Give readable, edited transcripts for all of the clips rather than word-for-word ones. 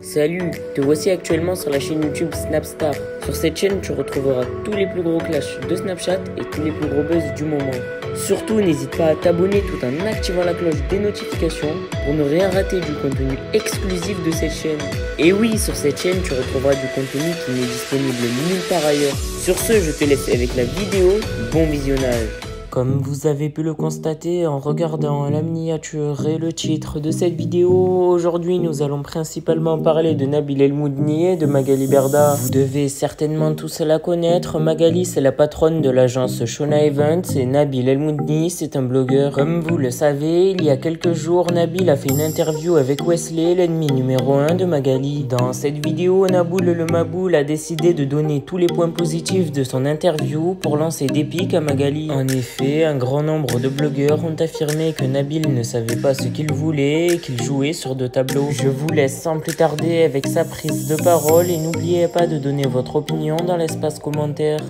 Salut, te voici actuellement sur la chaîne YouTube Snapstar. Sur cette chaîne, tu retrouveras tous les plus gros clashs de Snapchat et tous les plus gros buzz du moment. Surtout, n'hésite pas à t'abonner tout en activant la cloche des notifications pour ne rien rater du contenu exclusif de cette chaîne. Et oui, sur cette chaîne, tu retrouveras du contenu qui n'est disponible nulle part ailleurs. Sur ce, je te laisse avec la vidéo. Bon visionnage. Comme vous avez pu le constater en regardant la miniature et le titre de cette vidéo, aujourd'hui nous allons principalement parler de Nabil El Moudni et de Magali Berda. Vous devez certainement tous la connaître. Magali, c'est la patronne de l'agence Shona Events et Nabil El Moudni, c'est un blogueur. Comme vous le savez, il y a quelques jours, Nabil a fait une interview avec Wesley, l'ennemi numéro 1 de Magali. Dans cette vidéo, Naboul le Maboul a décidé de donner tous les points positifs de son interview pour lancer des pics à Magali. En effet, un grand nombre de blogueurs ont affirmé que Nabil ne savait pas ce qu'il voulait et qu'il jouait sur deux tableaux. Je vous laisse sans plus tarder avec sa prise de parole et n'oubliez pas de donner votre opinion dans l'espace commentaire.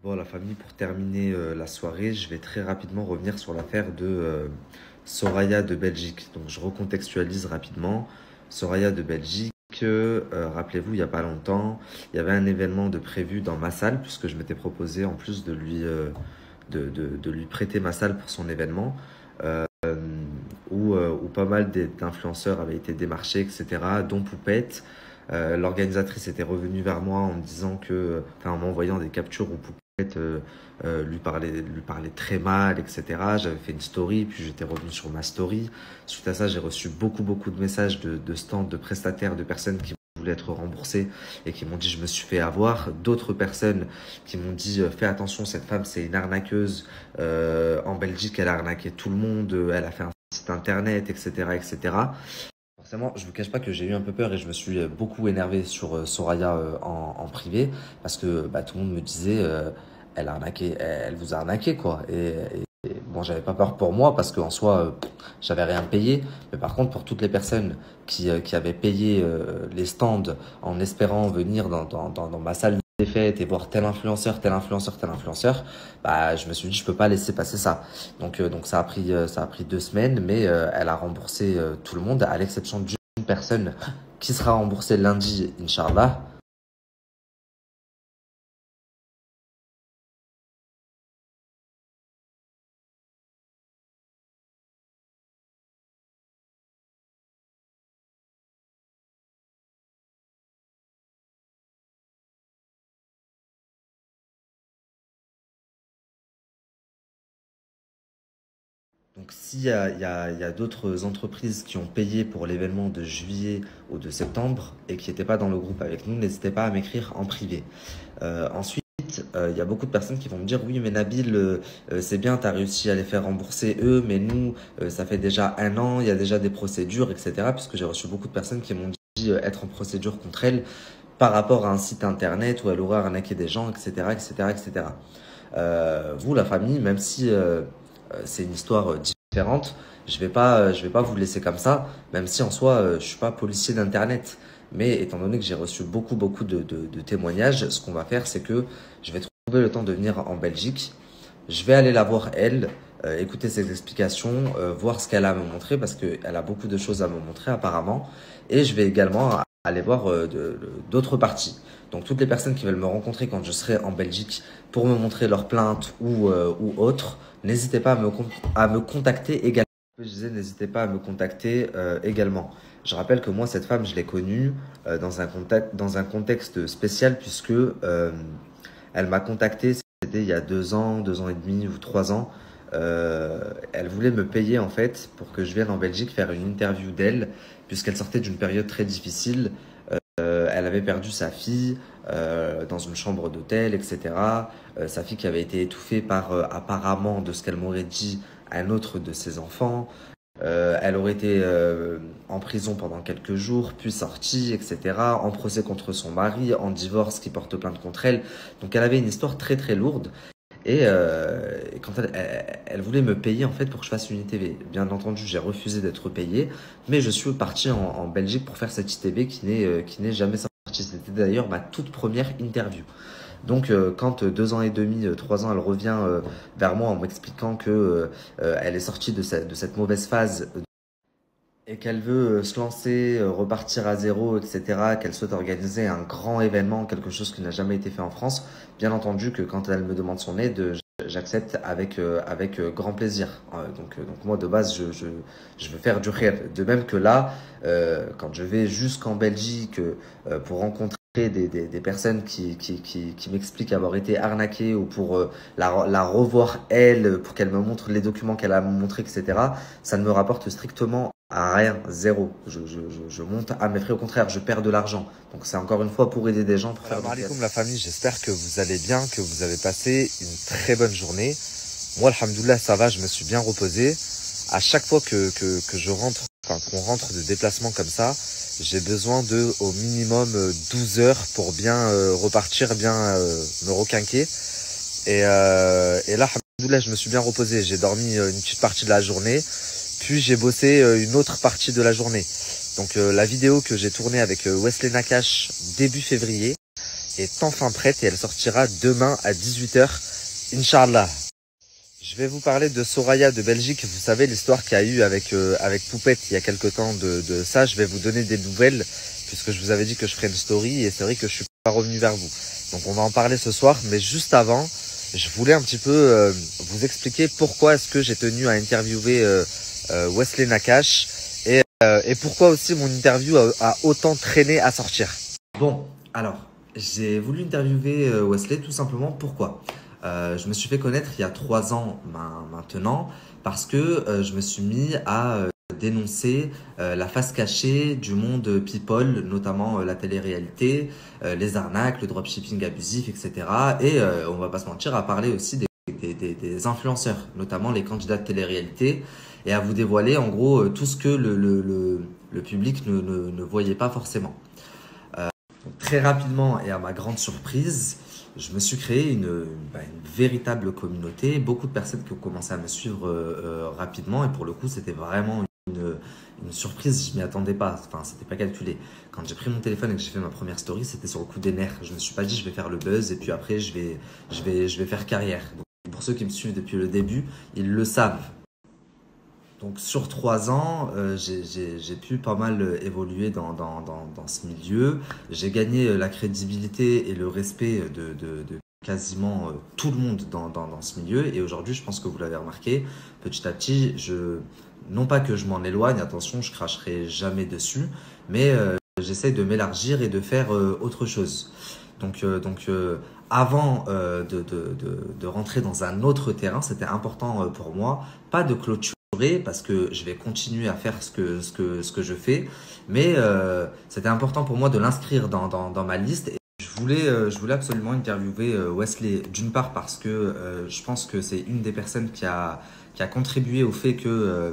Bon, la famille, pour terminer la soirée, je vais très rapidement revenir sur l'affaire de Soraya de Belgique. Donc, je recontextualise rapidement. Soraya de Belgique, rappelez-vous, il n'y a pas longtemps, il y avait un événement de prévu dans ma salle, puisque je m'étais proposé en plus de lui prêter ma salle pour son événement, où pas mal d'influenceurs avaient été démarchés, etc., dont Poupette. L'organisatrice était revenue vers moi en me disant que, enfin, en m'envoyant des captures où Poupette lui parlait très mal, etc. J'avais fait une story, puis j'étais revenu sur ma story. Suite à ça, j'ai reçu beaucoup de messages de stands, de prestataires, de personnes qui voulaient être remboursées et qui m'ont dit je me suis fait avoir. D'autres personnes qui m'ont dit fais attention, cette femme c'est une arnaqueuse. En Belgique, elle a arnaqué tout le monde, elle a fait un site internet, etc., etc. Forcément, je vous cache pas que j'ai eu un peu peur et je me suis beaucoup énervé sur Soraya en privé, parce que tout le monde me disait elle a arnaqué, elle vous a arnaqué quoi. Et bon, j'avais pas peur pour moi parce qu'en soi j'avais rien payé, mais par contre pour toutes les personnes qui avaient payé les stands en espérant venir dans ma salle des fêtes et voir tel influenceur, je me suis dit je peux pas laisser passer ça. Donc ça a pris 2 semaines, mais elle a remboursé tout le monde à l'exception d'une personne qui sera remboursée lundi, Inch'Allah. Donc s'il y a d'autres entreprises qui ont payé pour l'événement de juillet ou de septembre et qui n'étaient pas dans le groupe avec nous, n'hésitez pas à m'écrire en privé. Ensuite, il y a beaucoup de personnes qui vont me dire oui mais Nabil, c'est bien, tu as réussi à les faire rembourser eux, mais nous, ça fait déjà 1 an, il y a déjà des procédures, etc. Puisque j'ai reçu beaucoup de personnes qui m'ont dit être en procédure contre elle par rapport à un site internet où elle aurait arnaqué des gens, etc., etc., etc. Vous, la famille, même si c'est une histoire différente, je vais pas vous laisser comme ça, même si en soi, je suis pas policier d'internet. Mais étant donné que j'ai reçu beaucoup de témoignages, ce qu'on va faire, c'est que je vais trouver le temps de venir en Belgique. Je vais aller la voir elle, écouter ses explications, voir ce qu'elle a à me montrer, parce qu'elle a beaucoup de choses à me montrer apparemment. Et je vais également aller voir d'autres parties. Donc toutes les personnes qui veulent me rencontrer quand je serai en Belgique pour me montrer leurs plaintes ou autres, n'hésitez pas à me contacter également. Je disais, n'hésitez pas à me contacter également. Je rappelle que moi, cette femme, je l'ai connue dans un contexte spécial, puisque elle m'a contacté, c'était il y a 2 ans et demi ou 3 ans. Elle voulait me payer en fait pour que je vienne en Belgique faire une interview d'elle, puisqu'elle sortait d'une période très difficile. Elle avait perdu sa fille dans une chambre d'hôtel, etc. Sa fille qui avait été étouffée par, apparemment, de ce qu'elle m'aurait dit, un autre de ses enfants. Elle aurait été en prison pendant quelques jours, puis sortie, etc. En procès contre son mari, en divorce qui porte plainte contre elle. Donc elle avait une histoire très très lourde. Et quand elle voulait me payer en fait pour que je fasse une ITV. Bien entendu, j'ai refusé d'être payé, mais je suis parti en Belgique pour faire cette ITV qui n'est jamais sortie. C'était d'ailleurs ma toute première interview. Donc quand 2 ans et demi, 3 ans, elle revient vers moi en m'expliquant que elle est sortie de cette mauvaise phase et qu'elle veut se lancer, repartir à zéro, etc., qu'elle souhaite organiser un grand événement, quelque chose qui n'a jamais été fait en France, bien entendu que quand elle me demande son aide, j'accepte avec grand plaisir. Donc moi de base je veux faire du khir. De même que là, quand je vais jusqu'en Belgique pour rencontrer des personnes qui m'expliquent avoir été arnaquées ou pour la revoir elle, pour qu'elle me montre les documents qu'elle a montrés, etc., ça ne me rapporte strictement à rien, zéro. Je monte à mes frais, au contraire, je perds de l'argent. Donc c'est encore une fois pour aider des gens. Pour faire Salam alaikum la famille, j'espère que vous allez bien, que vous avez passé une très bonne journée. Moi, alhamdoulilah, ça va, je me suis bien reposé. À chaque fois que je rentre, qu'on rentre de déplacement comme ça, j'ai besoin de au minimum 12 heures pour bien repartir, bien me requinquer. Et là, alhamdoulilah, je me suis bien reposé. J'ai dormi une petite partie de la journée. Puis j'ai bossé une autre partie de la journée. Donc la vidéo que j'ai tournée avec Wesley Nakache début février est enfin prête et elle sortira demain à 18h, Inch'Allah. Je vais vous parler de Soraya de Belgique. Vous savez l'histoire qu'il y a eu avec Poupette il y a quelque temps de ça. Je vais vous donner des nouvelles puisque je vous avais dit que je ferais une story et c'est vrai que je suis pas revenu vers vous. Donc on va en parler ce soir, mais juste avant, je voulais un petit peu vous expliquer pourquoi est-ce que j'ai tenu à interviewer Wesley Nakache et pourquoi aussi mon interview a autant traîné à sortir. Bon, alors, j'ai voulu interviewer Wesley tout simplement pourquoi je me suis fait connaître il y a 3 ans maintenant parce que je me suis mis à dénoncer la face cachée du monde people, notamment la télé-réalité, les arnaques, le dropshipping abusif, etc. Et on va pas se mentir, à parler aussi des influenceurs, notamment les candidats de télé-réalité, et à vous dévoiler en gros tout ce que le public ne voyait pas forcément. Très rapidement et à ma grande surprise, je me suis créé une véritable communauté, beaucoup de personnes qui ont commencé à me suivre rapidement et pour le coup c'était vraiment une surprise, je m'y attendais pas, enfin c'était pas calculé. Quand j'ai pris mon téléphone et que j'ai fait ma première story, c'était sur le coup des nerfs. Je me suis pas dit je vais faire le buzz et puis après je vais faire carrière. Donc, pour ceux qui me suivent depuis le début, ils le savent. Donc sur 3 ans, j'ai pu pas mal évoluer dans ce milieu. J'ai gagné la crédibilité et le respect de quasiment tout le monde dans ce milieu. Et aujourd'hui, je pense que vous l'avez remarqué, petit à petit, non pas que je m'en éloigne, attention, je cracherai jamais dessus, mais j'essaie de m'élargir et de faire autre chose. Donc avant de rentrer dans un autre terrain, c'était important pour moi, pas de clôture, parce que je vais continuer à faire ce que je fais, mais c'était important pour moi de l'inscrire dans ma liste. Et je voulais absolument interviewer Wesley, d'une part parce que je pense que c'est une des personnes qui a contribué au fait que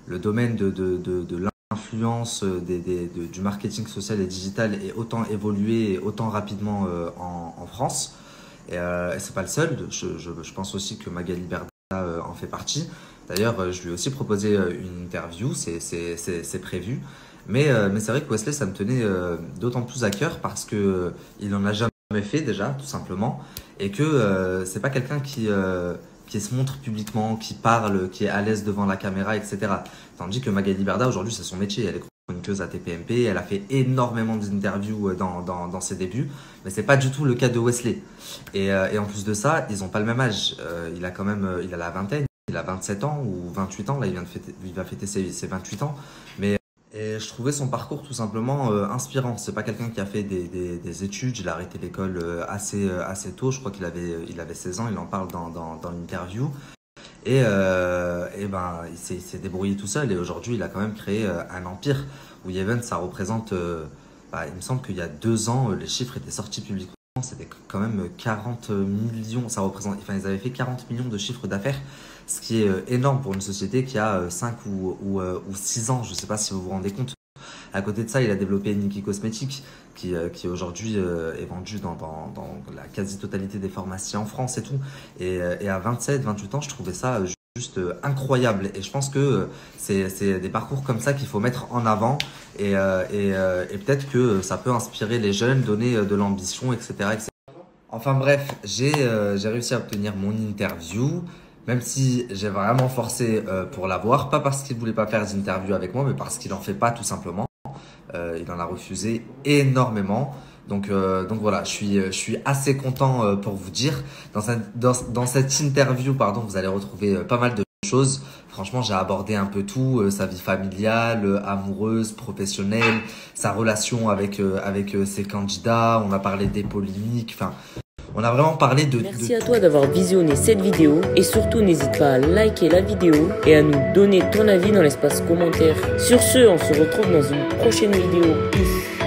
le domaine de l'influence, du marketing social et digital ait autant évolué et autant rapidement en France. Et c'est pas le seul, je pense aussi que Magali Berda en fait partie. D'ailleurs, je lui ai aussi proposé une interview, c'est prévu. Mais c'est vrai que Wesley, ça me tenait d'autant plus à cœur parce que il en a jamais fait déjà, tout simplement. Et que c'est pas quelqu'un qui se montre publiquement, qui parle, qui est à l'aise devant la caméra, etc. Tandis que Magali Berda, aujourd'hui, c'est son métier. Elle est chroniqueuse à TPMP, elle a fait énormément d'interviews dans ses débuts. Mais c'est pas du tout le cas de Wesley. Et en plus de ça, ils ont pas le même âge. Il a la vingtaine. Il a 27 ans ou 28 ans, là il va fêter ses 28 ans. Et je trouvais son parcours tout simplement inspirant. C'est pas quelqu'un qui a fait des études, il a arrêté l'école assez tôt, je crois qu'il avait 16 ans, il en parle dans l'interview. Et il s'est débrouillé tout seul et aujourd'hui il a quand même créé un empire où Yeven, ça représente, il me semble qu'il y a 2 ans, les chiffres étaient sortis publiquement. C'était quand même 40 millions, ils avaient fait 40 millions de chiffres d'affaires, ce qui est énorme pour une société qui a 5 ou 6 ans, je ne sais pas si vous vous rendez compte. À côté de ça, il a développé Nikki Cosmetics, qui aujourd'hui est vendue dans la quasi-totalité des pharmacies en France et tout. Et à 27, 28 ans, je trouvais ça juste incroyable. Et je pense que c'est des parcours comme ça qu'il faut mettre en avant. Et peut-être que ça peut inspirer les jeunes, donner de l'ambition, etc., etc. Enfin bref, j'ai réussi à obtenir mon interview, même si j'ai vraiment forcé pour l'avoir, pas parce qu'il voulait pas faire d'interview avec moi, mais parce qu'il en fait pas tout simplement. Il en a refusé énormément. Donc voilà, je suis assez content pour vous dire. Dans cette interview, pardon, vous allez retrouver pas mal de choses. Franchement, j'ai abordé un peu tout, sa vie familiale, amoureuse, professionnelle, sa relation avec ses candidats. On a parlé des polémiques. Enfin, on a vraiment parlé de Merci à toi d'avoir visionné cette vidéo et surtout n'hésite pas à liker la vidéo et à nous donner ton avis dans l'espace commentaire. Sur ce, on se retrouve dans une prochaine vidéo. Peace.